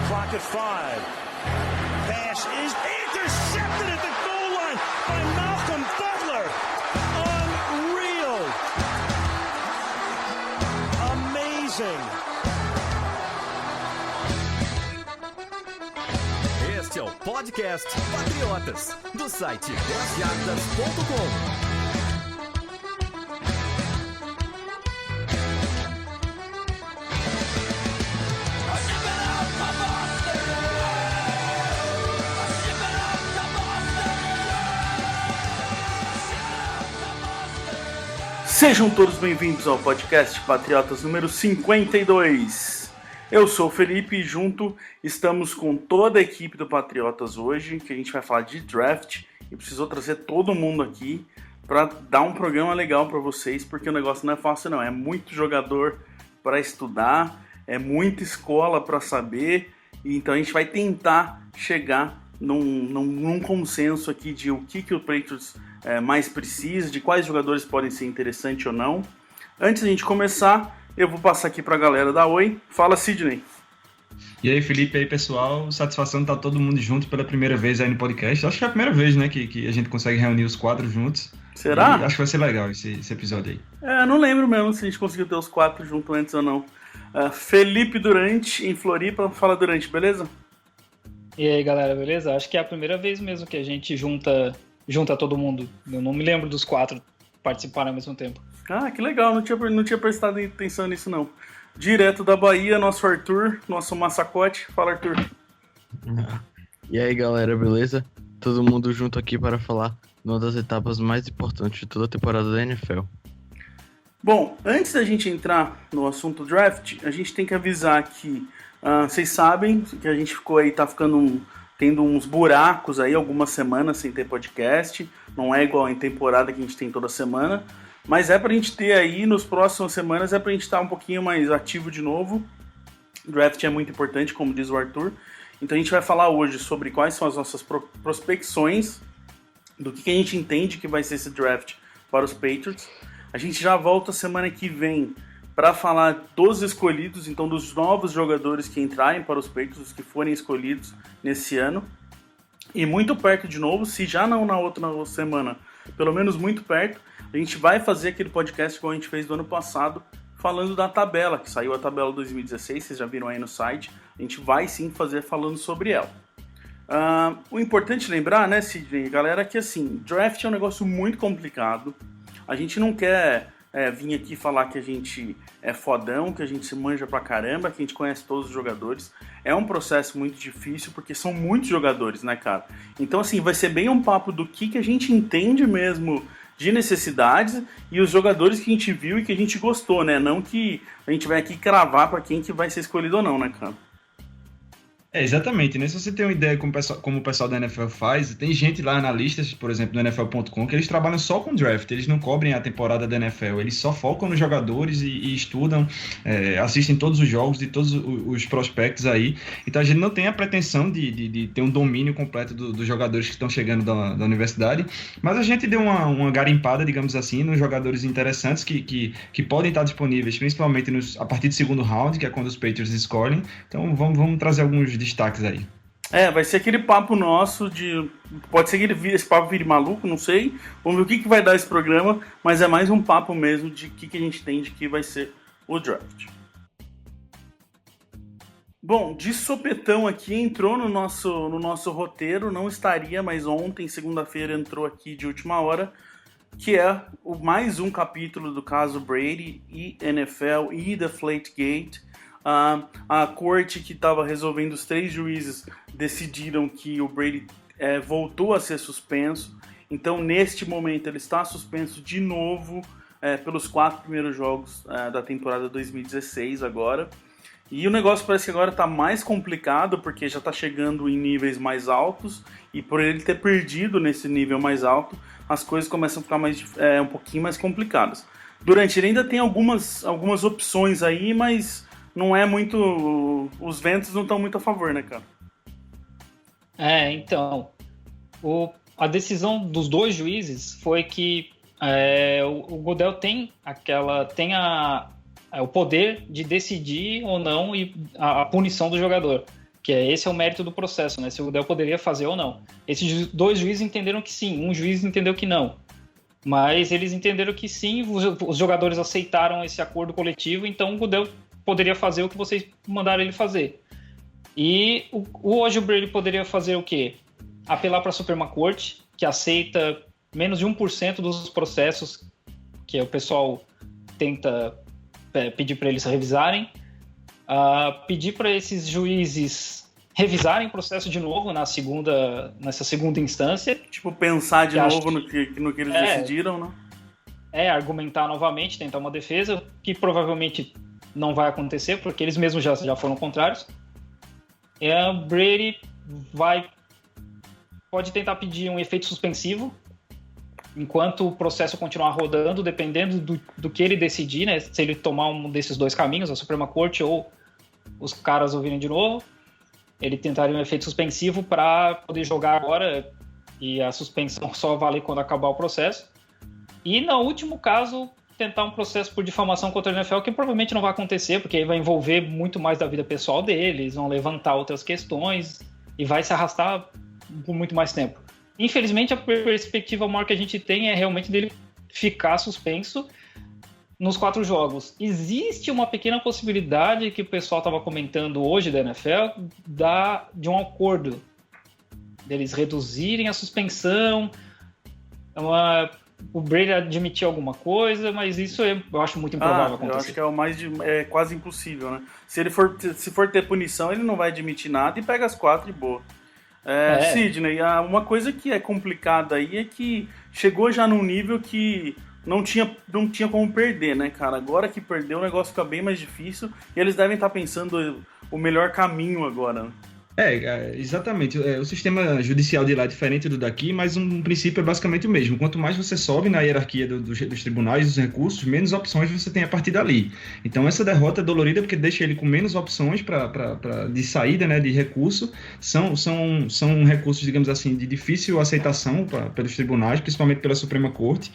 Clock at 5. Pass is intercepted at the goal line by Malcolm Butler. Unreal. Amazing. Este é o podcast Patriotas, do site 10yardas.com. Sejam todos bem-vindos ao podcast Patriotas número 52. Eu sou o Felipe e junto estamos com toda a equipe do Patriotas hoje, que a gente vai falar de draft e precisou trazer todo mundo aqui para dar um programa legal para vocês, porque o negócio não é fácil não, é muito jogador para estudar, é muita escola para saber, e então a gente vai tentar chegar num consenso aqui de o que o Patriots mais precisa, de quais jogadores podem ser interessantes ou não. Antes de a gente começar, eu vou passar aqui para a galera da Oi. Fala, Sidney. E aí, Felipe, e aí, pessoal, satisfação de estar todo mundo junto pela primeira vez aí no podcast. Acho que é a primeira vez, né, que a gente consegue reunir os quatro juntos. Será? E acho que vai ser legal esse episódio aí. Não lembro mesmo se a gente conseguiu ter os quatro juntos antes ou não. Felipe Durante, em Floripa. Fala, Durante, beleza? E aí, galera, beleza? Acho que é a primeira vez mesmo que a gente junta todo mundo. Eu não me lembro dos quatro participarem ao mesmo tempo. Ah, que legal, não tinha prestado atenção nisso não. Direto da Bahia, nosso Arthur, nosso massacote. Fala, Arthur. E aí, galera, beleza? Todo mundo junto aqui para falar de uma das etapas mais importantes de toda a temporada da NFL. Bom, antes da gente entrar no assunto draft, a gente tem que avisar que vocês sabem que a gente ficou aí, tendo uns buracos aí, algumas semanas sem ter podcast. Não é igual em temporada que a gente tem toda semana, mas é pra gente ter aí, nos próximas semanas, é pra gente estar um pouquinho mais ativo de novo. O draft é muito importante, como diz o Arthur. Então a gente vai falar hoje sobre quais são as nossas prospecções, do que a gente entende que vai ser esse draft para os Patriots. A gente já volta semana que vem para falar dos escolhidos, então dos novos jogadores que entrarem para os Patriots, que forem escolhidos nesse ano. E muito perto de novo, se já não na outra semana, pelo menos muito perto, a gente vai fazer aquele podcast como a gente fez do ano passado, falando da tabela, que saiu a tabela 2016, vocês já viram aí no site. A gente vai sim fazer falando sobre ela. O importante lembrar, né, Sidney, galera, que assim, draft é um negócio muito complicado. A gente não quer vir aqui falar que a gente é fodão, que a gente se manja pra caramba, que a gente conhece todos os jogadores. É um processo muito difícil, porque são muitos jogadores, né, cara? Então, assim, vai ser bem um papo do que a gente entende mesmo de necessidades e os jogadores que a gente viu e que a gente gostou, né? Não que a gente vai aqui cravar pra quem que vai ser escolhido ou não, né, cara? Exatamente, né? Se você tem uma ideia como o pessoal da NFL faz, tem gente lá, analistas, por exemplo, do NFL.com, que eles trabalham só com draft, eles não cobrem a temporada da NFL, eles só focam nos jogadores e estudam, assistem todos os jogos de todos os prospectos aí. Então a gente não tem a pretensão de ter um domínio completo dos jogadores que estão chegando da universidade, mas a gente deu uma garimpada, digamos assim, nos jogadores interessantes que podem estar disponíveis, principalmente a partir do segundo round, que é quando os Patriots escolhem. Então vamos trazer alguns destaques aí. Vai ser aquele papo nosso de... Pode ser que esse papo vire maluco, não sei. Vamos ver o que vai dar esse programa, mas é mais um papo mesmo de que a gente tem de que vai ser o draft. Bom, de sopetão aqui, entrou no nosso roteiro, não estaria, mas ontem, segunda-feira, entrou aqui de última hora, que é mais um capítulo do caso Brady e NFL e Deflategate. A corte que estava resolvendo, os 3 juízes decidiram que o Brady voltou a ser suspenso. Então, neste momento, ele está suspenso de novo pelos 4 primeiros jogos da temporada 2016 agora. E o negócio parece que agora está mais complicado, porque já está chegando em níveis mais altos, e por ele ter perdido nesse nível mais alto, as coisas começam a ficar um pouquinho mais complicadas. Durante ele ainda tem algumas opções aí, mas não é muito... Os ventos não estão muito a favor, né, cara? Então, a decisão dos 2 juízes foi que o Goodell tem o poder de decidir ou não a punição do jogador. Que esse é o mérito do processo, né? Se o Goodell poderia fazer ou não. Esses 2 juízes entenderam que sim, um juiz entendeu que não. Mas eles entenderam que sim, os jogadores aceitaram esse acordo coletivo, então o Goodell poderia fazer o que vocês mandaram ele fazer. E hoje o Brady poderia fazer o quê? Apelar para a Suprema Corte, que aceita menos de 1% dos processos que o pessoal tenta pedir para eles revisarem, pedir para esses juízes revisarem o processo de novo nessa segunda instância. Tipo, pensar de novo no que eles decidiram, né? Argumentar novamente, tentar uma defesa, que provavelmente não vai acontecer, porque eles mesmos já foram contrários. Brady pode tentar pedir um efeito suspensivo, enquanto o processo continuar rodando, dependendo do que ele decidir, né? Se ele tomar um desses 2 caminhos, a Suprema Corte ou os caras ouvirem de novo, ele tentaria um efeito suspensivo para poder jogar agora e a suspensão só valer quando acabar o processo. E, no último caso, tentar um processo por difamação contra a NFL, que provavelmente não vai acontecer, porque aí vai envolver muito mais da vida pessoal deles, vão levantar outras questões e vai se arrastar por muito mais tempo. Infelizmente, a perspectiva maior que a gente tem é realmente dele ficar suspenso nos 4 jogos. Existe uma pequena possibilidade que o pessoal estava comentando hoje da NFL de um acordo, deles reduzirem a suspensão, o Brady admitir alguma coisa, mas isso eu acho muito improvável acontecer. Eu acho que é quase impossível, né? Se for ter punição, ele não vai admitir nada e pega as 4 e boa. Sidney, uma coisa que é complicada aí é que chegou já num nível que não tinha como perder, né, cara? Agora que perdeu, o negócio fica bem mais difícil e eles devem estar pensando o melhor caminho agora, né? Exatamente. O sistema judicial de lá é diferente do daqui, mas um princípio é basicamente o mesmo. Quanto mais você sobe na hierarquia dos tribunais, dos recursos, menos opções você tem a partir dali. Então essa derrota é dolorida porque deixa ele com menos opções de saída, né, de recurso. São recursos, digamos assim, de difícil aceitação pelos tribunais, principalmente pela Suprema Corte.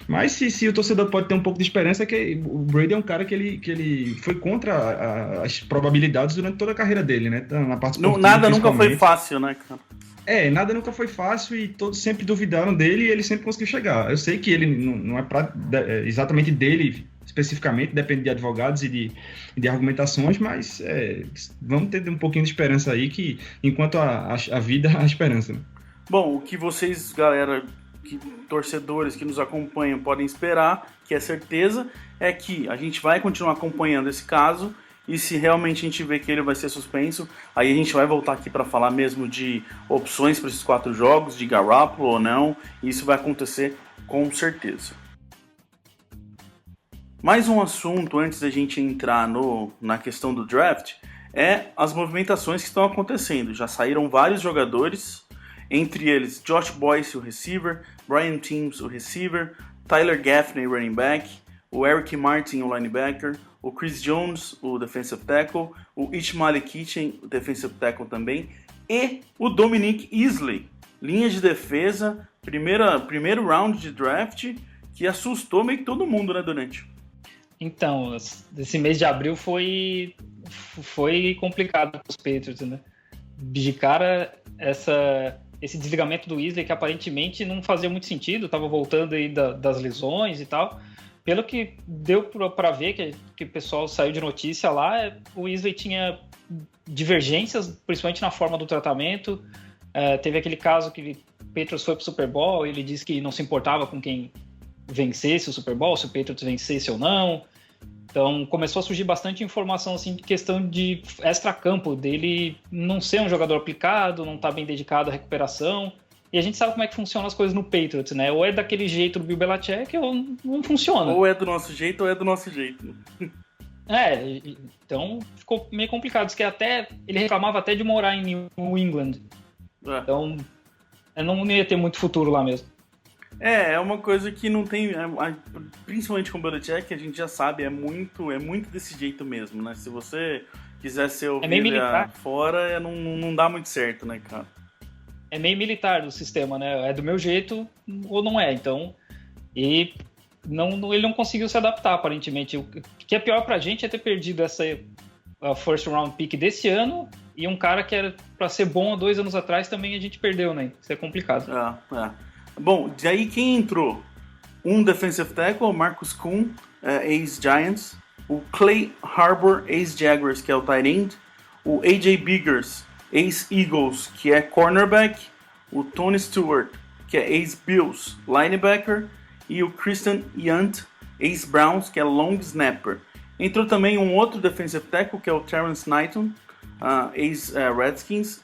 Mas se o torcedor pode ter um pouco de esperança, é que o Brady é um cara que ele foi contra as probabilidades durante toda a carreira dele, né? Na parte nada nunca foi fácil, né, cara? Nada nunca foi fácil e todos sempre duvidaram dele e ele sempre conseguiu chegar. Eu sei que ele não é exatamente dele especificamente, depende de advogados e de argumentações, mas vamos ter um pouquinho de esperança aí, que enquanto a vida, há esperança. Né? Bom, o que vocês, galera, torcedores que nos acompanham podem esperar, que é certeza, é que a gente vai continuar acompanhando esse caso. E se realmente a gente vê que ele vai ser suspenso, aí a gente vai voltar aqui para falar mesmo de opções para esses 4 jogos, de Garoppolo ou não, e isso vai acontecer com certeza. Mais um assunto antes da gente entrar na questão do draft é as movimentações que estão acontecendo. Já saíram vários jogadores, entre eles Josh Boyce, o receiver, Brian Teams, o receiver, Tyler Gaffney, running back, o Eric Martin, o linebacker, o Chris Jones, o defensive tackle, o Ishmael Kitchen, o defensive tackle também, e o Dominic Easley, linha de defesa, primeiro round de draft, que assustou meio que todo mundo, né, Durante? Então, esse mês de abril foi complicado para os Patriots, né? De cara, esse desligamento do Easley, que aparentemente não fazia muito sentido, estava voltando aí das lesões e tal. Pelo que deu para ver, que o pessoal saiu de notícia lá, o Easley tinha divergências, principalmente na forma do tratamento. Teve aquele caso que o Patriots foi para o Super Bowl, ele disse que não se importava com quem vencesse o Super Bowl, se o Patriots vencesse ou não. Então começou a surgir bastante informação assim, de questão de extra-campo, dele não ser um jogador aplicado, não estar bem dedicado à recuperação. E a gente sabe como é que funcionam as coisas no Patriots, né? Ou é daquele jeito do Bill Belichick ou não funciona. Ou é do nosso jeito ou é do nosso jeito. Então ficou meio complicado. Diz que ele reclamava até de morar em New England. Então não ia ter muito futuro lá mesmo. É uma coisa que não tem, principalmente com o Belichick, a gente já sabe, é muito desse jeito mesmo, né? Se você quiser ser ovelha fora, não dá muito certo, né, cara? É meio militar do sistema, né? É do meu jeito ou não é, então... E ele não conseguiu se adaptar, aparentemente. O que é pior pra gente é ter perdido essa first round pick desse ano E um cara que era pra ser bom há 2 anos atrás também a gente perdeu, né? Isso é complicado. Bom, daí quem entrou? Um defensive tackle, o Marcus Kuhn, ex-Giants. O Clay Harbor, ex-Jaguars, que é o tight end. O A.J. Biggers, ex-Eagles, que é cornerback. O Tony Stewart, que é ex-Bills, linebacker. E o Christian Yount, ex-Browns, que é long snapper. Entrou também um outro defensive tackle, que é o Terrence Knighton, ex-Redskins,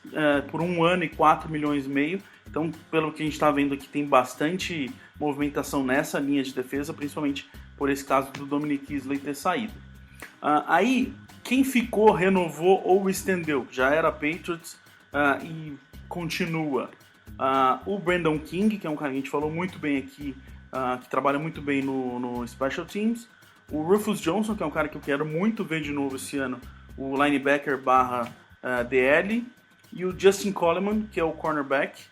por 1 ano e 4 milhões e meio. Então, pelo que a gente está vendo aqui, tem bastante movimentação nessa linha de defesa, principalmente por esse caso do Dominic Easley ter saído. Aí, quem ficou, renovou ou estendeu, já era Patriots e continua. O Brandon King, que é um cara que a gente falou muito bem aqui, que trabalha muito bem no Special Teams. O Rufus Johnson, que é um cara que eu quero muito ver de novo esse ano, o linebacker / DL. E o Justin Coleman, que é o cornerback.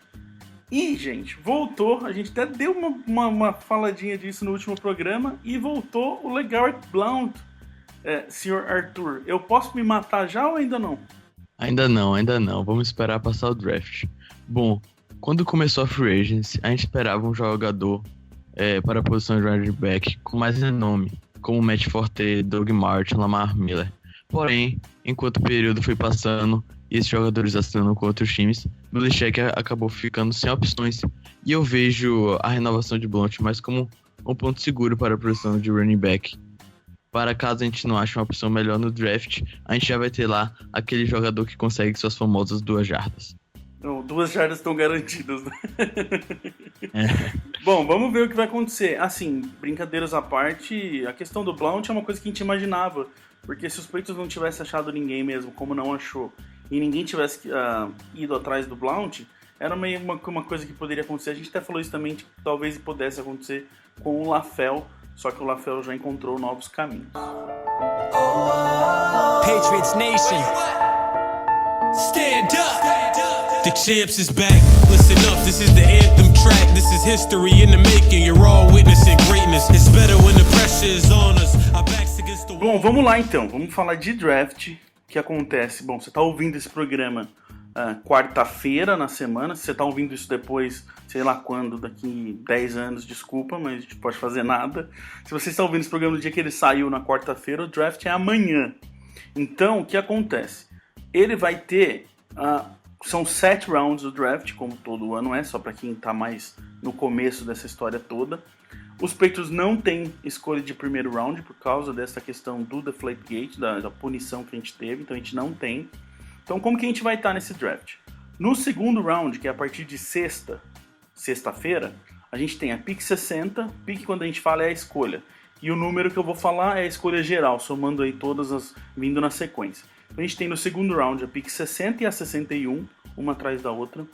E, gente, voltou, a gente até deu uma faladinha disso no último programa, e voltou o LeGarrette Blount. Senhor Arthur, eu posso me matar já ou ainda não? Ainda não. Vamos esperar passar o draft. Bom, quando começou a Free Agency, a gente esperava um jogador para a posição de running back com mais renome, como Matt Forte, Doug Martin, Lamar Miller. Porém, enquanto o período foi passando e esses jogadores assinando com outros times, Belichick acabou ficando sem opções. E eu vejo a renovação de Blount mais como um ponto seguro para a posição de running back. Para caso a gente não ache uma opção melhor no draft, a gente já vai ter lá aquele jogador que consegue suas famosas 2 jardas. Não, 2 jardas estão garantidas, né? Bom, vamos ver o que vai acontecer. Assim, brincadeiras à parte, a questão do Blount é uma coisa que a gente imaginava. Porque se os Patriots não tivessem achado ninguém mesmo, como não achou, e ninguém tivesse ido atrás do Blount, era meio uma coisa que poderia acontecer. A gente até falou isso também, que talvez pudesse acontecer com o LaFell, só que o LaFell já encontrou novos caminhos. Patriots Nation, stand up. The champs is back. Listen up, this is the anthem track. This is history in the making. You're all witnessing greatness. It's better when the pressure is on us. Our backs against the wall. Bom, vamos lá então. Vamos falar de draft. O que acontece? Bom, você está ouvindo esse programa quarta-feira na semana. Se você está ouvindo isso depois, sei lá quando, daqui 10 anos, desculpa, mas a gente pode fazer nada. Se você está ouvindo esse programa no dia que ele saiu, na quarta-feira, o draft é amanhã. Então, o que acontece? Ele vai ter... são 7 rounds do draft, como todo ano é, só para quem está mais no começo dessa história toda. Os Patriots não têm escolha de primeiro round por causa dessa questão do Deflategate, da punição que a gente teve, então a gente não tem. Então como que a gente vai estar nesse draft? No segundo round, que é a partir de sexta-feira, a gente tem a pick 60, pick quando a gente fala é a escolha. E o número que eu vou falar é a escolha geral, somando aí todas as vindo na sequência. Então a gente tem no segundo round a pick 60 e a 61, uma atrás da outra.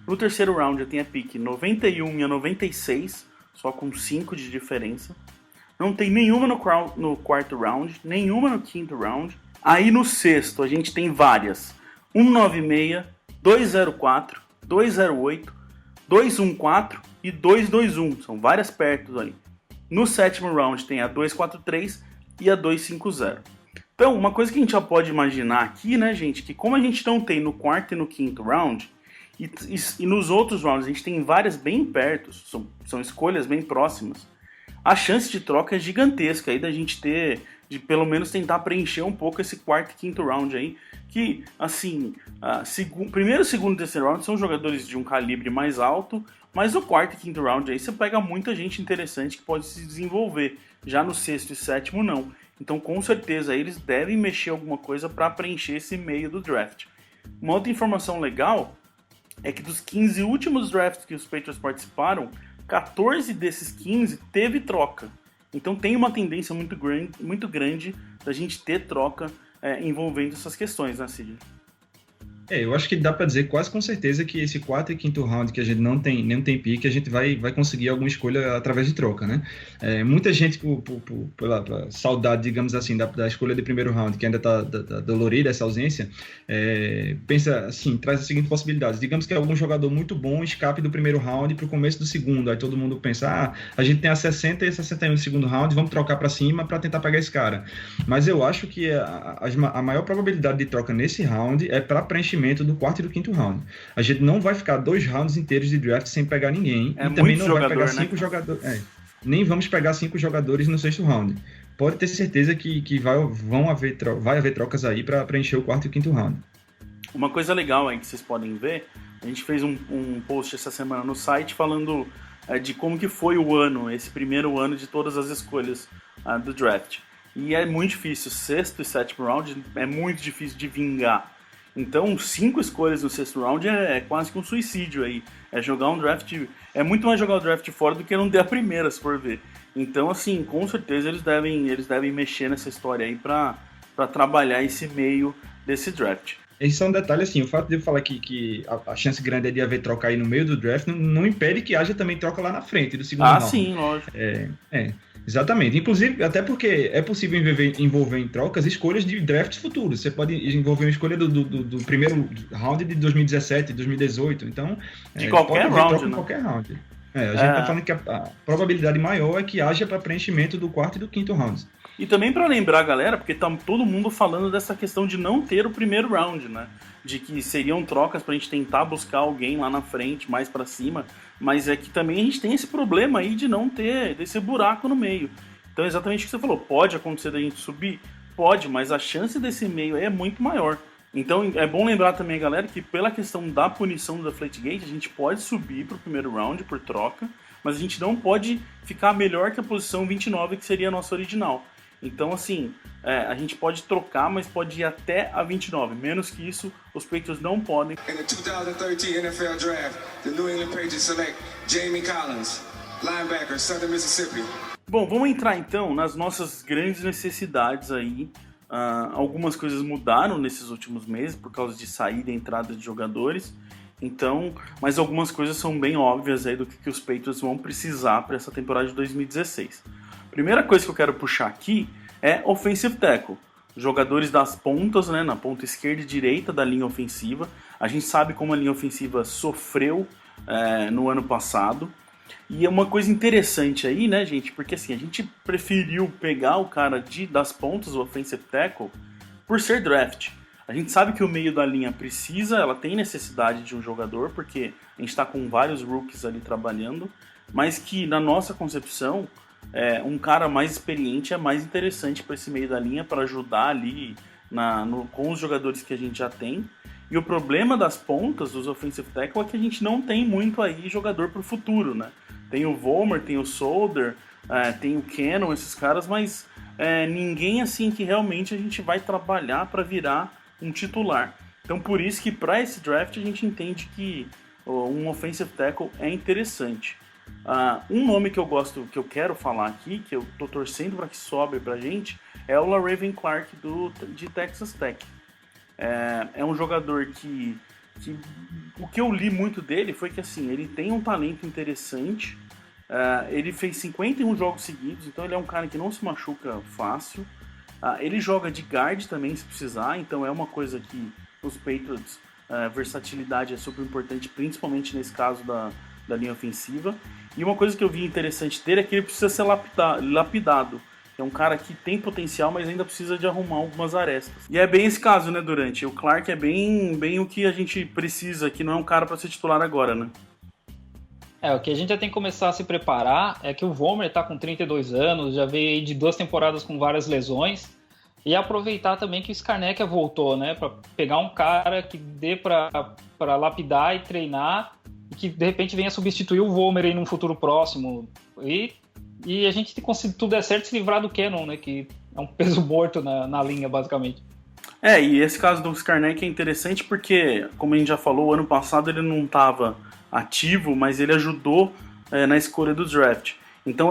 No terceiro round eu tenho a pick 91 e a 96, só com 5 de diferença. Não tem nenhuma no quarto round, nenhuma no quinto round. Aí no sexto a gente tem várias. 196, 204, 208, 214 e 221. São várias perto ali. No sétimo round tem a 243 e a 250. Então, uma coisa que a gente já pode imaginar aqui, né, gente, que como a gente não tem no quarto e no quinto round, e nos outros rounds a gente tem várias bem perto, são escolhas bem próximas, a chance de troca é gigantesca aí da gente ter, de pelo menos tentar preencher um pouco esse quarto e quinto round aí, que, assim, primeiro, segundo e terceiro round são jogadores de um calibre mais alto, mas no quarto e quinto round aí você pega muita gente interessante que pode se desenvolver, já no sexto e sétimo não. Então, com certeza, eles devem mexer alguma coisa para preencher esse meio do draft. Uma outra informação legal é que dos 15 últimos drafts que os Patriots participaram, 14 desses 15 teve troca. Então, tem uma tendência muito grande da gente ter troca envolvendo essas questões, né, Cid? Eu acho que dá pra dizer quase com certeza que esse 4º e 5º round que a gente não tem pique, a gente vai conseguir alguma escolha através de troca, né? Muita gente, pela saudade, digamos assim, da escolha de primeiro round, que ainda tá dolorida essa ausência, pensa assim, traz a seguinte possibilidade: digamos que algum jogador muito bom escape do primeiro round pro começo do segundo, aí todo mundo pensa, a gente tem a 60 e 61 do segundo round, vamos trocar pra cima pra tentar pegar esse cara. Mas eu acho que a maior probabilidade de troca nesse round é para preenchimento do 4º e do 5º round. A gente não vai ficar 2 rounds inteiros de draft sem pegar ninguém, e também não vai pegar 5 jogadores. Nem vamos pegar 5 jogadores no 6º round. Pode ter certeza que vai haver trocas aí para preencher o 4º e o 5º round. Uma coisa legal aí que vocês podem ver, a gente fez um post essa semana no site falando de como que foi o ano, esse primeiro ano de todas as escolhas do draft. E é muito difícil, 6º e 7º round é muito difícil de vingar. Então, 5 escolhas no 6º round é quase que um suicídio aí. É jogar um draft. É muito mais jogar o draft fora do que não ter a primeira, se for ver. Então, assim, com certeza eles devem mexer nessa história aí pra trabalhar esse meio desse draft. Esse é um detalhe, assim, o fato de eu falar que a chance grande é de haver troca aí no meio do draft não impede que haja também troca lá na frente do segundo round. Sim, lógico. Exatamente. Inclusive, até porque é possível envolver em trocas escolhas de drafts futuros. Você pode envolver uma escolha do primeiro round de 2017, 2018. Então, de qualquer round, né? Qualquer round. A gente está falando que a probabilidade maior é que haja para preenchimento do 4º e do 5º rounds. E também para lembrar, galera, porque tá todo mundo falando dessa questão de não ter o primeiro round, né? De que seriam trocas pra gente tentar buscar alguém lá na frente, mais pra cima. Mas é que também a gente tem esse problema aí de não ter desse buraco no meio. Então, exatamente o que você falou, pode acontecer da gente subir? Pode, mas a chance desse meio aí é muito maior. Então, é bom lembrar também, galera, que pela questão da punição do Deflategate, a gente pode subir pro primeiro round por troca, mas a gente não pode ficar melhor que a posição 29, que seria a nossa original. Então, assim, a gente pode trocar, mas pode ir até a 29. Menos que isso, os Patriots não podem. In the 2013 NFL Draft, the New England Patriots select Jamie Collins, linebacker, Southern Mississippi. Bom, vamos entrar então nas nossas grandes necessidades aí. Algumas coisas mudaram nesses últimos meses por causa de saída e entrada de jogadores. Então, mas algumas coisas são bem óbvias aí do que os Patriots vão precisar para essa temporada de 2016. Primeira coisa que eu quero puxar aqui é offensive tackle. Jogadores das pontas, né, na ponta esquerda e direita da linha ofensiva. A gente sabe como a linha ofensiva sofreu no ano passado. E é uma coisa interessante aí, né, gente? Porque assim, a gente preferiu pegar o cara das pontas, o offensive tackle, por ser draft. A gente sabe que o meio da linha ela tem necessidade de um jogador, porque a gente está com vários rookies ali trabalhando, mas que na nossa concepção, um cara mais experiente é mais interessante para esse meio da linha, para ajudar ali com os jogadores que a gente já tem. E o problema das pontas, dos offensive tackle, é que a gente não tem muito aí jogador para o futuro, né? Tem o Vollmer, tem o Solder, tem o Cannon, esses caras, mas ninguém assim que realmente a gente vai trabalhar para virar um titular. Então por isso que para esse draft a gente entende que um offensive tackle é interessante. Um nome que eu quero falar aqui, que eu tô torcendo para que sobre pra gente, é o LaRaven Clark de Texas Tech. É um jogador que o que eu li muito dele foi que assim, ele tem um talento interessante, ele fez 51 jogos seguidos, então ele é um cara que não se machuca fácil. Ele joga de guard também se precisar, então é uma coisa que os Patriots, versatilidade é super importante, principalmente nesse caso da linha ofensiva. E uma coisa que eu vi interessante dele é que ele precisa ser lapidado. É um cara que tem potencial, mas ainda precisa de arrumar algumas arestas. E é bem esse caso, né, Durante? O Clark é bem o que a gente precisa, que não é um cara para ser titular agora, né? O que a gente já tem que começar a se preparar é que o Vollmer tá com 32 anos, já veio aí de 2 temporadas com várias lesões, e aproveitar também que o Scarnecchia voltou, né, para pegar um cara que dê para lapidar e treinar, e que de repente venha substituir o Vollmer aí num futuro próximo, e a gente, se tudo der certo, se livrar do Cannon, né, que é um peso morto na linha, basicamente. E esse caso do Scarnecchia é interessante porque, como a gente já falou, ano passado ele não estava ativo, mas ele ajudou na escolha do draft. Então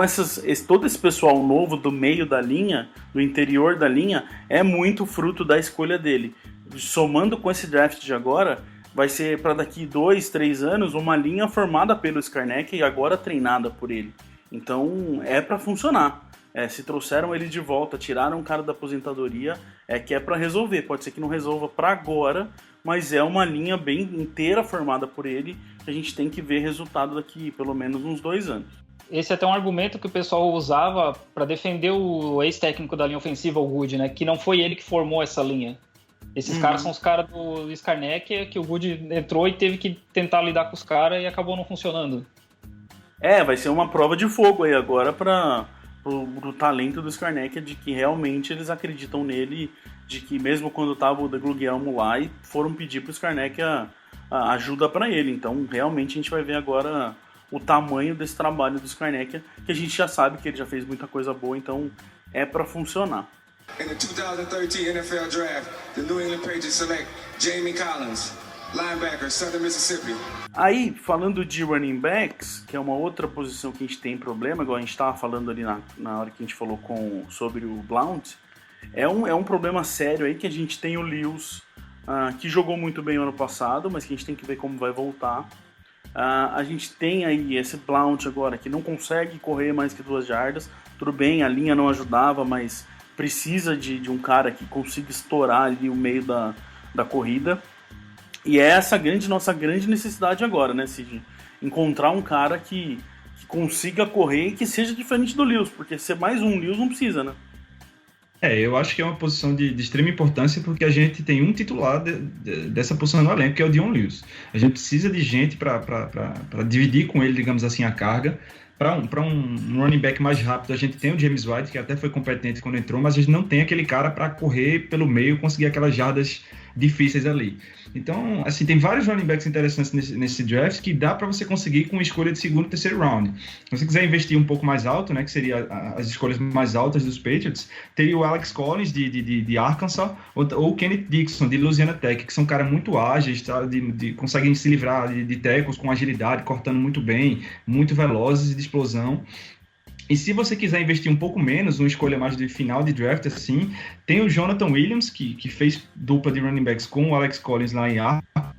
todo esse pessoal novo do meio da linha, do interior da linha, é muito fruto da escolha dele. somando com esse draft de agora, vai ser para daqui 2, 3 anos uma linha formada pelo Skarnek e agora treinada por ele. Então é para funcionar. Se trouxeram ele de volta, tiraram o cara da aposentadoria, que é para resolver. Pode ser que não resolva para agora, mas é uma linha bem inteira formada por ele, que a gente tem que ver resultado daqui pelo menos uns 2 anos. Esse é até um argumento que o pessoal usava para defender o ex-técnico da linha ofensiva, o Good, né? Que não foi ele que formou essa linha. Esses caras são os caras do Skarnek, que o Good entrou e teve que tentar lidar com os caras e acabou não funcionando. Vai ser uma prova de fogo aí agora para o talento do Skarnek, de que realmente eles acreditam nele, de que mesmo quando tava o Guglielmo lá, e foram pedir pro Skarnek a ajuda para ele. Então realmente a gente vai ver agora o tamanho desse trabalho do Skarnek, que a gente já sabe que ele já fez muita coisa boa, então é para funcionar. In the 2013 NFL Draft, the New England Patriots select Jamie Collins, linebacker, Southern Mississippi. Aí, falando de running backs, que é uma outra posição que a gente tem problema, igual a gente estava falando ali na hora que a gente falou sobre o Blount, é um problema sério aí que a gente tem o Lewis, que jogou muito bem o ano passado, mas que a gente tem que ver como vai voltar. A gente tem aí esse Blount agora, que não consegue correr mais que 2 jardas. Tudo bem, a linha não ajudava, mas precisa de um cara que consiga estourar ali o meio da corrida. E é essa nossa grande necessidade agora, né, Cid? Encontrar um cara que consiga correr e que seja diferente do Lewis, porque ser mais um Lewis não precisa, né? Eu acho que é uma posição de extrema importância, porque a gente tem um titular dessa posição no elenco, que é o Dion Lewis. A gente precisa de gente para dividir com ele, digamos assim, a carga. Para um running back mais rápido, a gente tem o James White, que até foi competente quando entrou, mas a gente não tem aquele cara para correr pelo meio, conseguir aquelas jardas difíceis ali. Então, assim, tem vários running backs interessantes nesse draft que dá para você conseguir com escolha de segundo e terceiro round. Se você quiser investir um pouco mais alto, né, que seria as escolhas mais altas dos Patriots, teria o Alex Collins de Arkansas ou o Kenneth Dixon de Louisiana Tech, que são caras muito ágeis, tá, conseguem se livrar de tackles com agilidade, cortando muito bem, muito velozes e de explosão. E se você quiser investir um pouco menos, uma escolha mais de final de draft, assim, tem o Jonathan Williams, que fez dupla de running backs com o Alex Collins lá em Arkansas,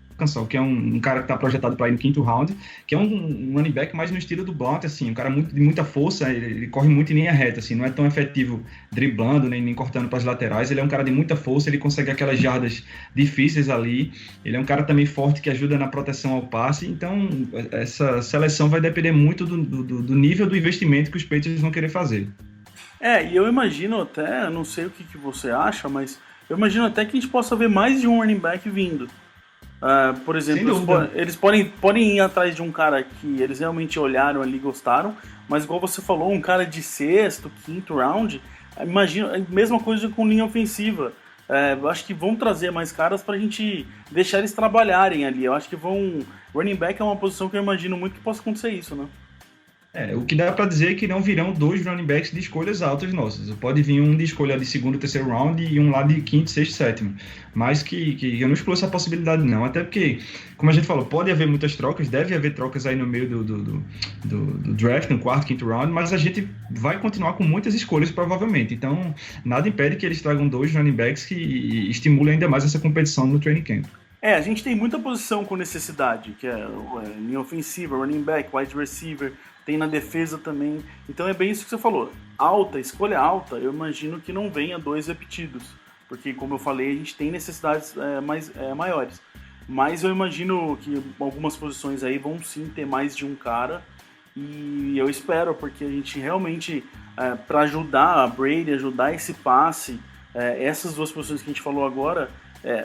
que é um cara que está projetado para ir no 5º round, que é um running back mais no estilo do Blount, assim, um cara de muita força, ele corre muito em linha reta, assim, não é tão efetivo driblando, nem cortando para as laterais, ele é um cara de muita força, ele consegue aquelas jardas difíceis ali, ele é um cara também forte que ajuda na proteção ao passe, então essa seleção vai depender muito do nível do investimento que os Patriots vão querer fazer. E eu imagino até, não sei o que você acha, mas eu imagino até que a gente possa ver mais de um running back vindo. Por exemplo, eles podem ir atrás de um cara que eles realmente olharam ali e gostaram, mas igual você falou, um cara de 6º, 5º round, imagina, a mesma coisa com linha ofensiva. Eu acho que vão trazer mais caras pra gente deixar eles trabalharem ali. Eu acho que running back é uma posição que eu imagino muito que possa acontecer isso, né? O que dá para dizer é que não virão 2 running backs de escolhas altas nossas. Pode vir um de escolha de 2º, 3º round e um lá de 5º, 6º, 7º. Mas que eu não excluo essa possibilidade não. Até porque, como a gente falou, pode haver muitas trocas, deve haver trocas aí no meio do draft, no 4º, 5º round, mas a gente vai continuar com muitas escolhas provavelmente. Então, nada impede que eles tragam 2 running backs que estimulem ainda mais essa competição no training camp. A gente tem muita posição com necessidade, que é linha ofensiva, running back, wide receiver, tem na defesa também. Então é bem isso que você falou. Escolha alta, eu imagino que não venha 2 repetidos, porque como eu falei, a gente tem necessidades maiores. Mas eu imagino que algumas posições aí vão sim ter mais de um cara, e eu espero, porque a gente realmente, para ajudar a Brady, ajudar esse passe, essas 2 posições que a gente falou agora,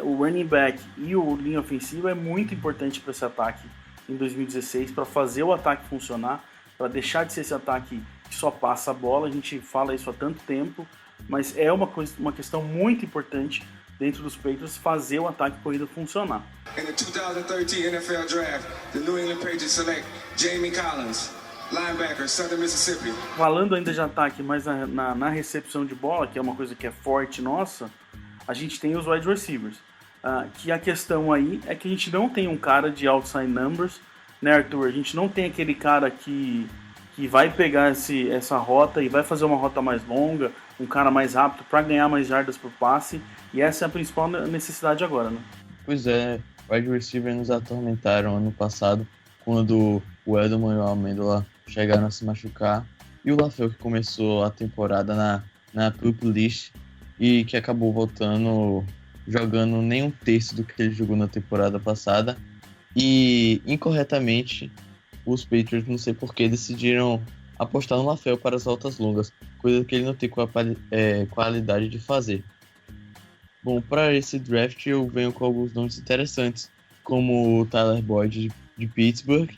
o running back e o linha ofensiva é muito importante para esse ataque em 2016, para fazer o ataque funcionar, para deixar de ser esse ataque que só passa a bola. A gente fala isso há tanto tempo, mas é uma questão muito importante dentro dos Patriots fazer o ataque corrida funcionar. In the 2013 NFL Draft, the New England Patriots select Jamie Collins, linebacker, Southern Mississippi. Falando ainda de ataque, mas na recepção de bola, que é uma coisa que é forte nossa, a gente tem os wide receivers. Que a questão aí é que a gente não tem um cara de outside numbers, né, Arthur? A gente não tem aquele cara que que vai pegar essa rota e vai fazer uma rota mais longa, um cara mais rápido para ganhar mais jardas por passe, e essa é a principal necessidade agora, né? Pois é, wide receiver nos atormentaram ano passado, quando o Edelman e o Amendola chegaram a se machucar, e o LaFleur que começou a temporada na pup list e que acabou voltando, jogando nem um terço do que ele jogou na temporada passada, e incorretamente os Patriots, não sei porquê, decidiram apostar no LaFleur para as rotas longas, coisa que ele não tem qualidade de fazer. Bom, para esse draft eu venho com alguns nomes interessantes, como o Tyler Boyd de Pittsburgh,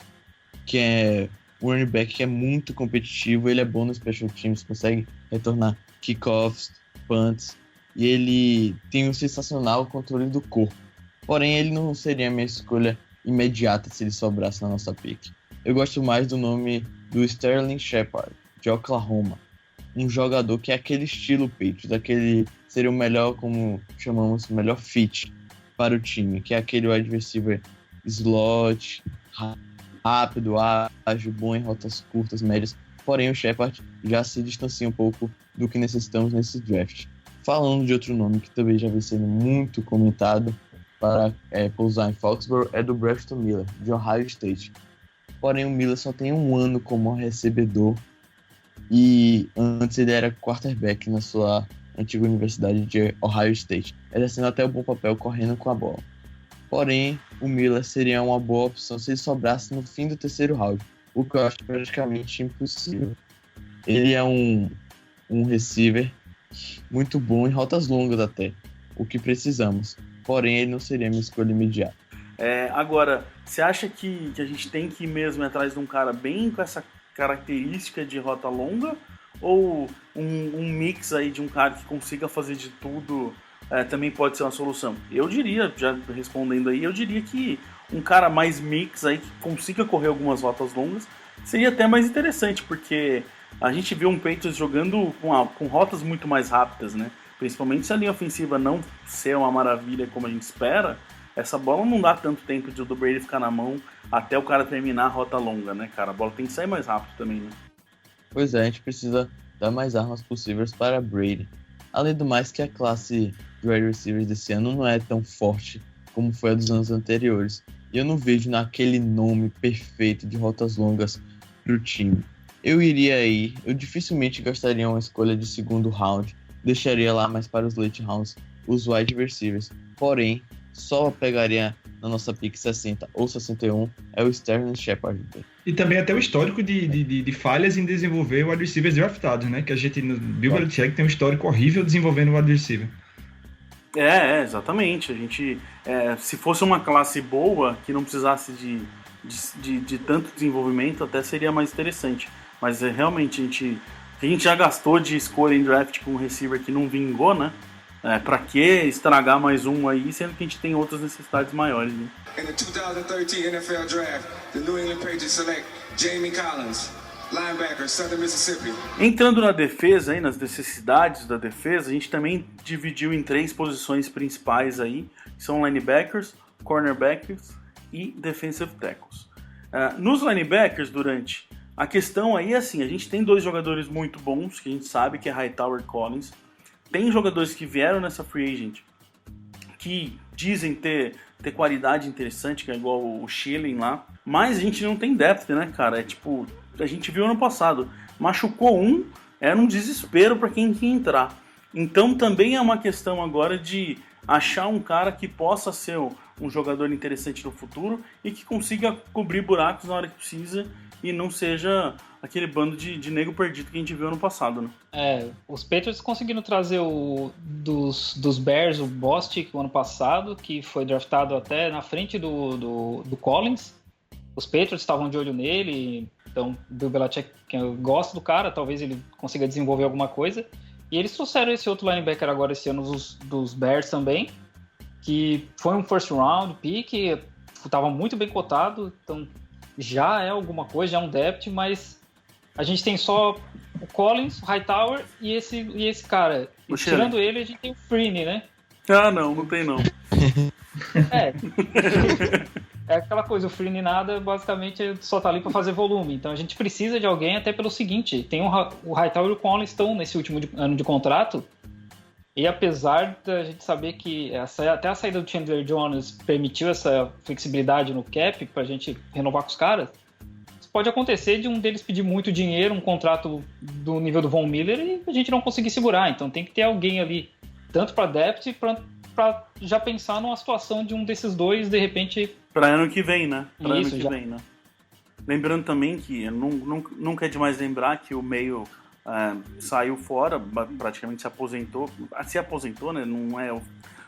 que é um running back que é muito competitivo, ele é bom no special teams, consegue retornar kickoffs, punts, e ele tem um sensacional controle do corpo. Porém, ele não seria a minha escolha imediata se ele sobrasse na nossa pick. Eu gosto mais do nome do Sterling Shepard, de Oklahoma. Um jogador que é aquele estilo Patriots, aquele seria o melhor, como chamamos, o melhor fit para o time, que é aquele wide receiver slot, rápido, ágil, bom em rotas curtas, médias. Porém, o Shepard já se distancia um pouco do que necessitamos nesse draft. Falando de outro nome que também já vem sendo muito comentado para pousar em Foxborough, é do Braxton Miller, de Ohio State. Porém, o Miller só tem um ano como recebedor e antes ele era quarterback na sua antiga universidade de Ohio State, exercendo até um bom papel correndo com a bola. Porém, o Miller seria uma boa opção se ele sobrasse no fim do terceiro round, o que eu acho praticamente impossível. Ele é um receiver muito bom em rotas longas até, o que precisamos. Porém, ele não seria minha escolha imediata. Agora, você acha que a gente tem que ir mesmo atrás de um cara bem com essa característica de rota longa? Ou um mix aí de um cara que consiga fazer de tudo também pode ser uma solução? Eu diria, já respondendo aí, eu diria que um cara mais mix aí que consiga correr algumas rotas longas seria até mais interessante, porque a gente viu um Patriots jogando com rotas muito mais rápidas, né? Principalmente se a linha ofensiva não ser uma maravilha como a gente espera, essa bola não dá tanto tempo de o do Brady ficar na mão até o cara terminar a rota longa, né, cara? A bola tem que sair mais rápido também, né? Pois é, a gente precisa dar mais armas possíveis para Brady. Além do mais que a classe de wide receivers desse ano não é tão forte como foi a dos anos anteriores. E eu não vejo naquele nome perfeito de rotas longas para o time. Eu dificilmente gastaria uma escolha de segundo round, deixaria lá mais para os late rounds os wide receivers. Porém, só pegaria na nossa pick 60 ou 61 é o Sterling Shepard. E também até o histórico de falhas em desenvolver wide receivers draftados, né? Que a gente, no Bill Belichick, tem um histórico horrível desenvolvendo wide receiver. Exatamente. A gente, se fosse uma classe boa, que não precisasse de tanto desenvolvimento, até seria mais interessante. Mas realmente, a gente já gastou de escolha em draft com um receiver que não vingou, né? Pra que estragar mais um aí, sendo que a gente tem outras necessidades maiores, né? In the 2013 NFL Draft, the New England Patriots select Jamie Collins, linebacker, Southern Mississippi. Entrando na defesa, aí, nas necessidades da defesa, a gente também dividiu em 3 posições principais aí, que são linebackers, cornerbacks e defensive tackles. Nos linebackers, a questão aí é assim, a gente tem 2 jogadores muito bons, que a gente sabe que é Hightower e Collins. Tem jogadores que vieram nessa free agent que dizem ter qualidade interessante, que é igual o Schilling lá, mas a gente não tem depth, né, cara? A gente viu ano passado, machucou era um desespero para quem ia entrar. Então também é uma questão agora de achar um cara que possa ser um jogador interessante no futuro e que consiga cobrir buracos na hora que precisa e não seja aquele bando de nego perdido que a gente viu ano passado, né? Os Patriots conseguiram trazer dos Bears, o Bostic, o ano passado, que foi draftado até na frente do Collins. Os Patriots estavam de olho nele, então o Bill Belichick, que eu gosto do cara, talvez ele consiga desenvolver alguma coisa. E eles trouxeram esse outro linebacker agora esse ano dos Bears também, que foi um first round pick, estava muito bem cotado, então já é alguma coisa, já é um depth, mas a gente tem só o Collins, o Hightower e esse cara. E tirando ele, a gente tem o Freeney, né? Não tem não. é aquela coisa, o Freeney nada basicamente só tá ali para fazer volume. Então a gente precisa de alguém até pelo seguinte, tem o Hightower e o Collins estão nesse último ano de contrato, e apesar da gente saber que até a saída do Chandler Jones permitiu essa flexibilidade no cap pra gente renovar com os caras, pode acontecer de um deles pedir muito dinheiro, um contrato do nível do Von Miller, e a gente não conseguir segurar. Então tem que ter alguém ali, tanto para depth, para já pensar numa situação de um desses dois, de repente... Para ano que vem, né? Para ano Isso, que já. vem, né? Lembrando também que nunca é demais lembrar que o meio saiu fora, praticamente se aposentou, né?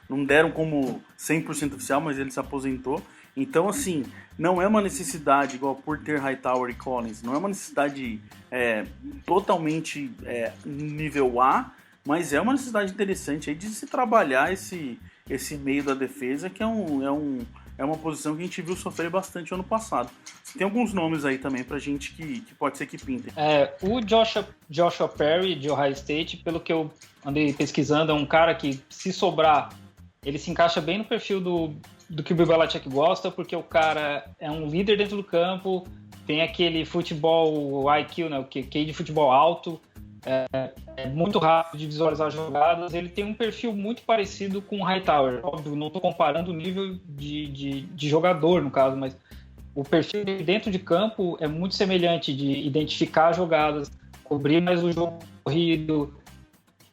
Não deram como 100% oficial, mas ele se aposentou. Então, assim, não é uma necessidade, igual por ter Hightower e Collins, não é uma necessidade totalmente nível A, mas é uma necessidade interessante aí de se trabalhar esse meio da defesa, que é uma posição que a gente viu sofrer bastante ano passado. Tem alguns nomes aí também pra gente que pode ser que pintem. O Joshua Perry, de Ohio State, pelo que eu andei pesquisando, é um cara que, se sobrar, ele se encaixa bem no perfil do que o Bill Belichick gosta, porque o cara é um líder dentro do campo, tem aquele futebol IQ, né, o QI de futebol alto, é muito rápido de visualizar jogadas, ele tem um perfil muito parecido com o Hightower. Óbvio, não estou comparando o nível de jogador, no caso, mas o perfil dele dentro de campo é muito semelhante, de identificar jogadas, cobrir mais o jogo corrido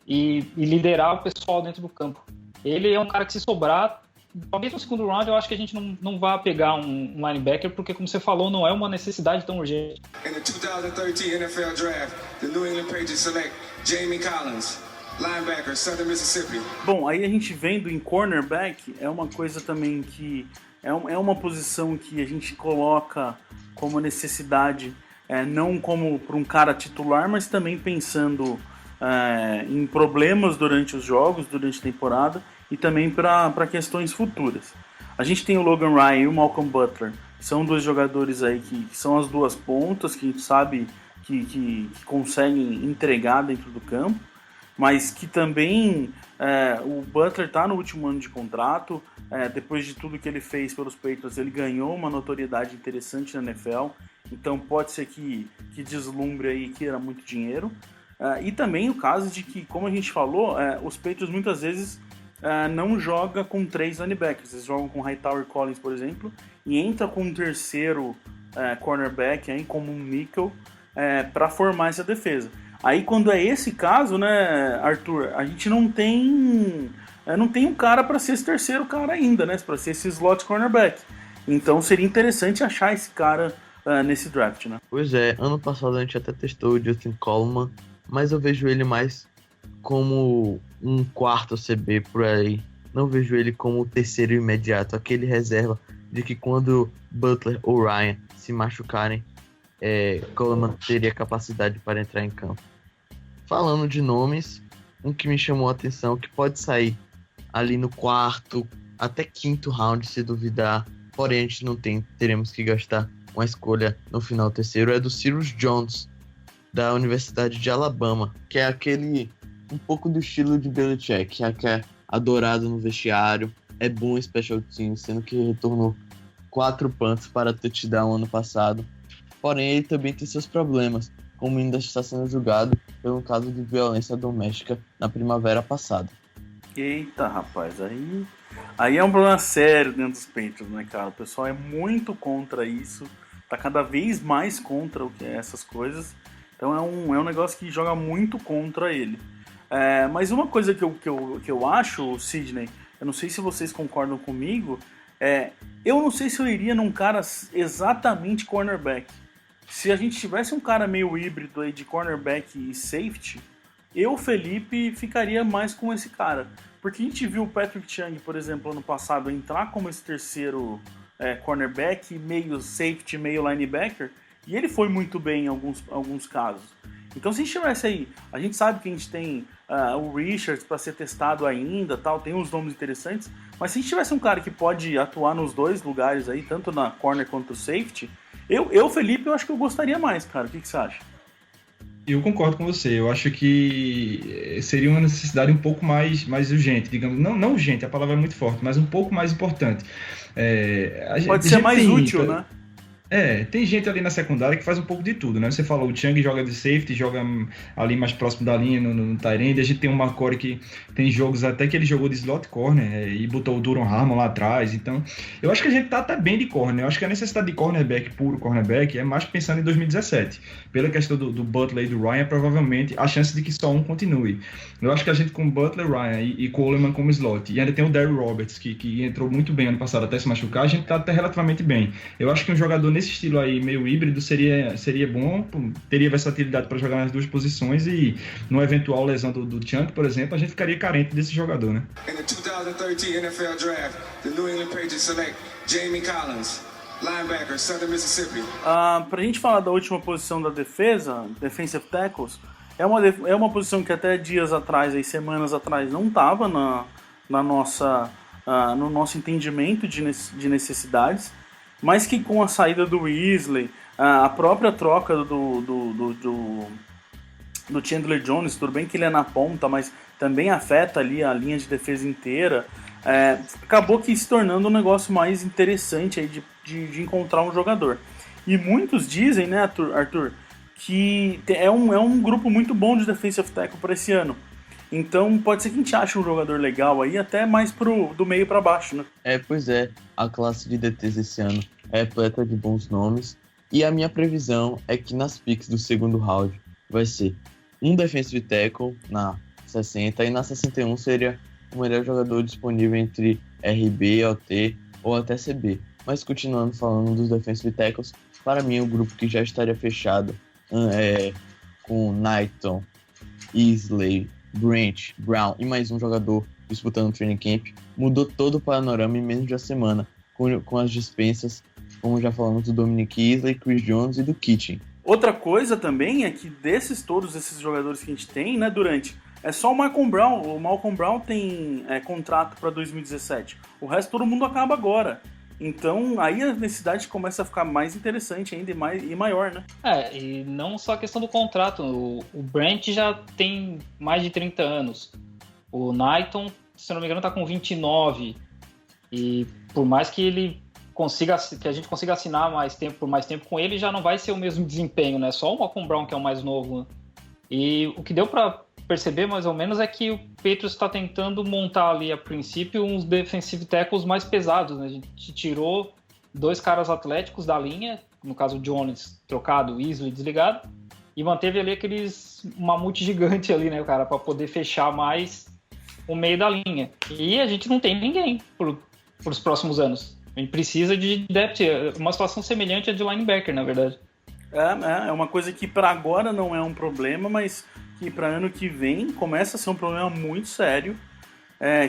e liderar o pessoal dentro do campo. Ele é um cara que, se sobrar, talvez no segundo round, eu acho que a gente não vai pegar um linebacker, porque, como você falou, não é uma necessidade tão urgente. In the 2013 NFL Draft, the New England Patriots select Jamie Collins, linebacker, Southern Mississippi. Bom, aí a gente vendo em cornerback, é uma coisa também que é uma posição que a gente coloca como necessidade, não como para um cara titular, mas também pensando em problemas durante os jogos, durante a temporada, e também para questões futuras. A gente tem o Logan Ryan e o Malcolm Butler, são dois jogadores aí que são as duas pontas, que a gente sabe que conseguem entregar dentro do campo, mas que também o Butler está no último ano de contrato, depois de tudo que ele fez pelos Patriots, ele ganhou uma notoriedade interessante na NFL, então pode ser que deslumbre aí, que era muito dinheiro. E também o caso de que, como a gente falou, os Patriots muitas vezes não jogam com 3 linebackers, eles jogam com Hightower Collins, por exemplo, e entra com um terceiro cornerback aí, como um nickel, para formar essa defesa. Aí quando é esse caso, né, Arthur, a gente não tem um cara para ser esse terceiro cara ainda, né, para ser esse slot cornerback. Então seria interessante achar esse cara nesse draft, né? Pois é, ano passado a gente até testou o Justin Coleman, mas eu vejo ele mais como um quarto CB por aí. Não vejo ele como o terceiro imediato, aquele reserva de que quando Butler ou Ryan se machucarem, Coleman teria capacidade para entrar em campo. Falando de nomes, um que me chamou a atenção, que pode sair ali no quarto até quinto round, se duvidar, porém a gente não tem, teremos que gastar uma escolha no final terceiro, é do Cyrus Jones, da Universidade de Alabama, que é aquele um pouco do estilo de Belichick, que é adorado no vestiário, é bom em special teams, sendo que retornou 4 punts para touchdown ano passado. Porém, ele também tem seus problemas, como ainda está sendo julgado pelo caso de violência doméstica na primavera passada. Eita, rapaz, aí é um problema sério dentro dos Patriots, né, cara? O pessoal é muito contra isso, tá cada vez mais contra o que é essas coisas. Então é um negócio que joga muito contra ele. Mas uma coisa que eu acho, Sidney, eu não sei se vocês concordam comigo, eu não sei se eu iria num cara exatamente cornerback. Se a gente tivesse um cara meio híbrido aí de cornerback e safety, eu, Felipe, ficaria mais com esse cara. Porque a gente viu o Patrick Chung, por exemplo, ano passado, entrar como esse terceiro cornerback, meio safety, meio linebacker, e ele foi muito bem em alguns casos. Então, se a gente tivesse aí, a gente sabe que a gente tem o Richards para ser testado ainda, tal, tem uns nomes interessantes, mas se a gente tivesse um cara que pode atuar nos dois lugares aí, tanto na corner quanto no safety, eu, Felipe, eu acho que eu gostaria mais, cara. O que você acha? Eu concordo com você. Eu acho que seria uma necessidade um pouco mais urgente, digamos. Não urgente, a palavra é muito forte, mas um pouco mais importante. Pode ser mais útil, né? Tem gente ali na secundária que faz um pouco de tudo, né? Você falou, o Chang joga de safety, joga ali mais próximo da linha no tight end. A gente tem o McCory que tem jogos até que ele jogou de slot corner e botou o Duron Harmon lá atrás. Então, eu acho que a gente tá até bem de corner. Eu acho que a necessidade de cornerback, puro cornerback, é mais pensando em 2017. Pela questão do Butler e do Ryan, provavelmente a chance de que só um continue. Eu acho que a gente com Butler, Ryan e Coleman como slot, e ainda tem o Darryl Roberts, que entrou muito bem ano passado até se machucar, a gente tá até relativamente bem. Eu acho que um jogador nesse estilo aí, meio híbrido, seria bom, teria versatilidade para jogar nas duas posições e no eventual lesão do Chunk, por exemplo, a gente ficaria carente desse jogador, né? In the 2013 NFL Draft, the New England Patriots select Jamie Collins, linebacker, Southern Mississippi. Pra gente falar da última posição da defesa, defensive tackles, é uma posição que até dias atrás, aí, semanas atrás, não estava no nosso entendimento de necessidades, mas que com a saída do Weasley, a própria troca do Chandler Jones, tudo bem que ele é na ponta, mas também afeta ali a linha de defesa inteira, acabou que se tornando um negócio mais interessante aí de encontrar um jogador. E muitos dizem, né, Arthur, que é um grupo muito bom de defensive tackle para esse ano. Então pode ser que a gente ache um jogador legal aí, até mais do meio para baixo, né? Pois é, a classe de DTs esse ano é repleta de bons nomes. E a minha previsão é que nas picks do segundo round vai ser um defensive tackle na 60 e na 61 seria o melhor jogador disponível entre RB, OT ou até CB. Mas continuando falando dos defensive tackles, para mim o grupo que já estaria fechado com Knighton, Isley, Branch, Brown e mais um jogador disputando o training camp, mudou todo o panorama em menos de uma semana, com as dispensas, como já falamos, do Dominic Isley, Chris Jones e do Kitchen. Outra coisa também é que todos esses jogadores que a gente tem, né, é só o Malcolm Brown. O Malcolm Brown tem contrato para 2017. O resto todo mundo acaba agora. Então aí a necessidade começa a ficar mais interessante ainda e maior, né? E não só a questão do contrato. O Brent já tem mais de 30 anos. O Knighton, se não me engano, tá com 29. E por mais que a gente consiga assinar por mais tempo com ele, já não vai ser o mesmo desempenho, né? Só o Malcolm Brown que é o mais novo. E o que deu para perceber mais ou menos é que o Patriots está tentando montar ali a princípio uns defensive tackles mais pesados, né? A gente tirou 2 caras atléticos da linha, no caso o Jones trocado, o Isley desligado, e manteve ali aqueles mamute gigante ali, né, cara, para poder fechar mais o meio da linha. E a gente não tem ninguém para os próximos anos. A gente precisa de depth, uma situação semelhante à de linebacker, na verdade. É uma coisa que para agora não é um problema, mas que para ano que vem começa a ser um problema muito sério,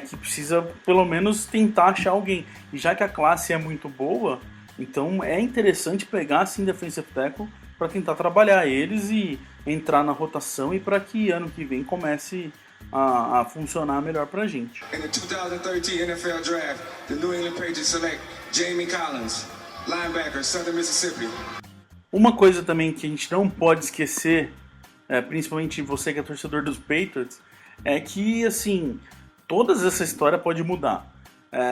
que precisa pelo menos tentar achar alguém. E já que a classe é muito boa, então é interessante pegar assim defensive tackle para tentar trabalhar eles e entrar na rotação e para que ano que vem comece a funcionar melhor pra gente. In the 2013 NFL Draft, the New England Patriots select Jamie Collins, linebacker, Southern Mississippi. Uma coisa também que a gente não pode esquecer, principalmente você que é torcedor dos Patriots, é que, assim, toda essa história pode mudar.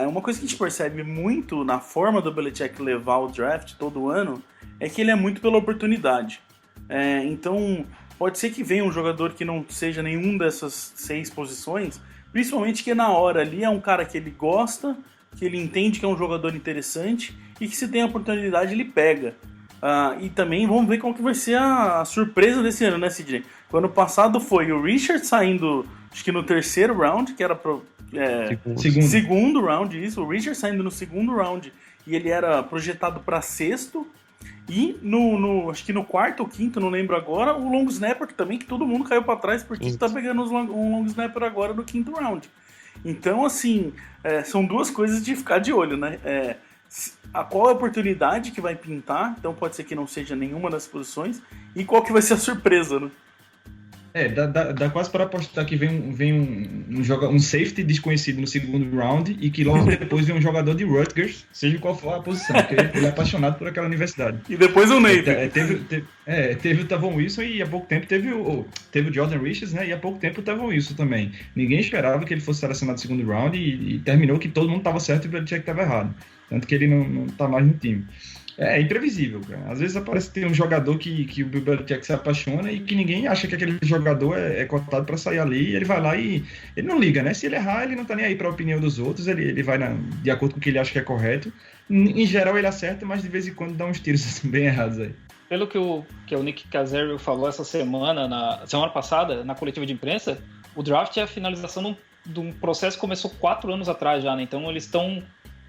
Uma coisa que a gente percebe muito na forma do Belichick levar o draft todo ano é que ele é muito pela oportunidade. Então, pode ser que venha um jogador que não seja nenhum dessas 6 posições, principalmente que na hora ali é um cara que ele gosta, que ele entende que é um jogador interessante e que se tem a oportunidade ele pega. E também vamos ver qual que vai ser a surpresa desse ano, né, Sidney? O ano passado foi o Richard saindo, acho que no 3º round, que era pro segundo round, isso, o Richard saindo no 2º round, e ele era projetado para 6º, e acho que no 4º ou 5º, não lembro agora, o long snapper também, que todo mundo caiu para trás, porque está pegando um long snapper agora no 5º round. Então, assim, são duas coisas de ficar de olho, né? Qual é a oportunidade que vai pintar, então pode ser que não seja nenhuma das posições, e qual que vai ser a surpresa, né? Dá quase para apostar que vem um safety desconhecido no 2º round e que logo depois vem um jogador de Rutgers, seja qual for a posição, porque ele é apaixonado por aquela universidade. E depois o Nate. Teve o Tavon Wilson e há pouco tempo teve o Jordan Richards, né? E há pouco tempo o Tavon Wilson também. Ninguém esperava que ele fosse selecionado no segundo round e terminou que todo mundo estava certo e o Belichick estava errado. Tanto que ele não tá mais no time. É imprevisível, cara. Às vezes aparece que tem um jogador que o Belichick se apaixona e que ninguém acha que aquele jogador é cotado para sair ali, e ele vai lá e ele não liga, né? Se ele errar, ele não tá nem aí para a opinião dos outros, ele vai de acordo com o que ele acha que é correto. Em geral ele acerta, mas de vez em quando dá uns tiros assim, bem errados aí. Pelo que o Nick Caserio falou essa semana, na semana passada, na coletiva de imprensa, o draft é a finalização de um processo que começou 4 anos atrás já, né? Então eles estão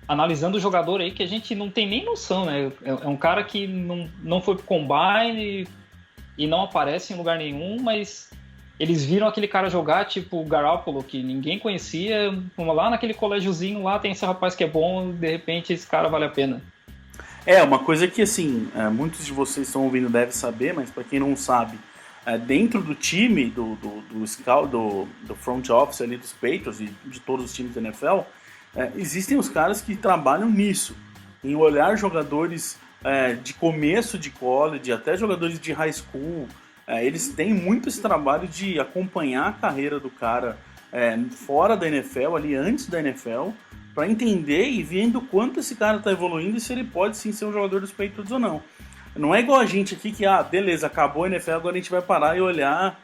analisando o jogador aí que a gente não tem nem noção, né? É um cara que não foi pro combine e não aparece em lugar nenhum, mas eles viram aquele cara jogar, tipo o Garoppolo, que ninguém conhecia, lá naquele colégiozinho lá tem esse rapaz que é bom, de repente esse cara vale a pena. Uma coisa que, assim, muitos de vocês estão ouvindo devem saber, mas para quem não sabe, dentro do time, do front office ali dos Patriots e de todos os times da NFL, existem os caras que trabalham nisso, em olhar jogadores de começo de college, até jogadores de high school. Eles têm muito esse trabalho de acompanhar a carreira do cara fora da NFL, ali antes da NFL, para entender e vendo quanto esse cara está evoluindo e se ele pode sim ser um jogador dos Patriots ou não. Não é igual a gente aqui que, beleza, acabou a NFL, agora a gente vai parar e olhar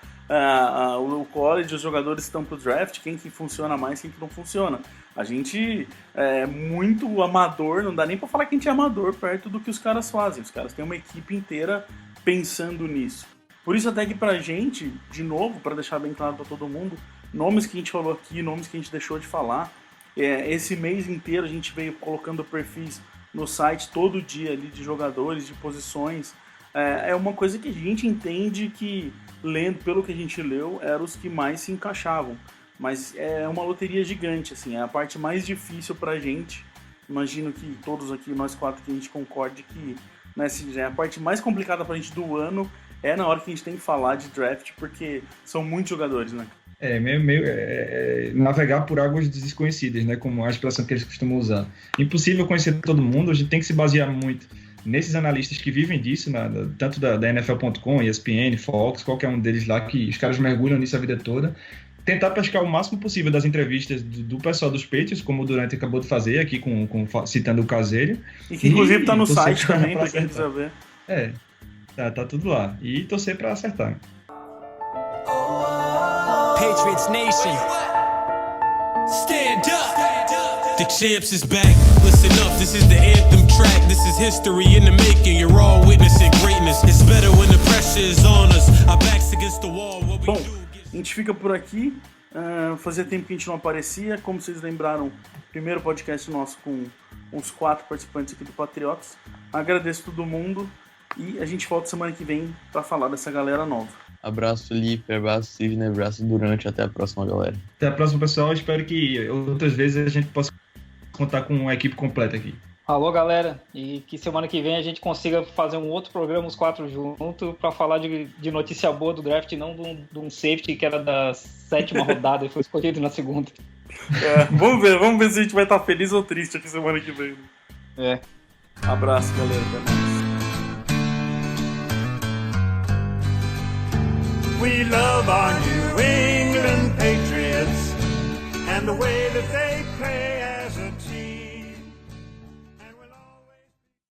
o college, os jogadores que estão pro draft, quem que funciona mais, quem que não funciona. A gente é muito amador, não dá nem para falar que a gente é amador perto do que os caras fazem. Os caras têm uma equipe inteira pensando nisso. Por isso até que pra gente, de novo, para deixar bem claro para todo mundo, nomes que a gente falou aqui, nomes que a gente deixou de falar, esse mês inteiro a gente veio colocando perfis no site todo dia ali de jogadores, de posições. É uma coisa que a gente entende que, lendo pelo que a gente leu, eram os que mais se encaixavam. Mas é uma loteria gigante, assim, é a parte mais difícil pra gente. Imagino que todos aqui, nós 4, que a gente concorde que, né, é a parte mais complicada pra gente do ano na hora que a gente tem que falar de draft, porque são muitos jogadores, né? Navegar por águas desconhecidas, né? Como a expressão que eles costumam usar. Impossível conhecer todo mundo, a gente tem que se basear muito nesses analistas que vivem disso, tanto da NFL.com, ESPN, Fox, qualquer um deles lá, que os caras mergulham nisso a vida toda. Tentar pescar o máximo possível das entrevistas do pessoal dos Patriots, como o Durant acabou de fazer aqui, citando o Caserio. E que inclusive tá no site também, pra quem quiser ver. Tá tudo lá. E torcer pra acertar. Patriots Nation, stand up. The champs is back. Listen up, this is the anthem track. This is history in the making. You're all witnessing greatness. It's better when the pressure is on us. Our backs against the wall. Bom, a gente fica por aqui. Fazia tempo que a gente não aparecia. Como vocês lembraram, primeiro podcast nosso com uns 4 participantes aqui do Patriotas. Agradeço todo mundo e a gente volta semana que vem para falar dessa galera nova. Abraço, Lipe, abraço, Sidney, abraço, Durante. Até a próxima, galera. Até a próxima, pessoal. Espero que outras vezes a gente possa contar com uma equipe completa aqui. Alô, galera. E que semana que vem a gente consiga fazer um outro programa, os 4 juntos, para falar de notícia boa do draft, não de um safety que era da 7ª rodada e foi escolhido na 2ª. Vamos ver se a gente vai estar feliz ou triste aqui semana que vem. Abraço, galera. Até mais. We love our New England Patriots and the way that they play.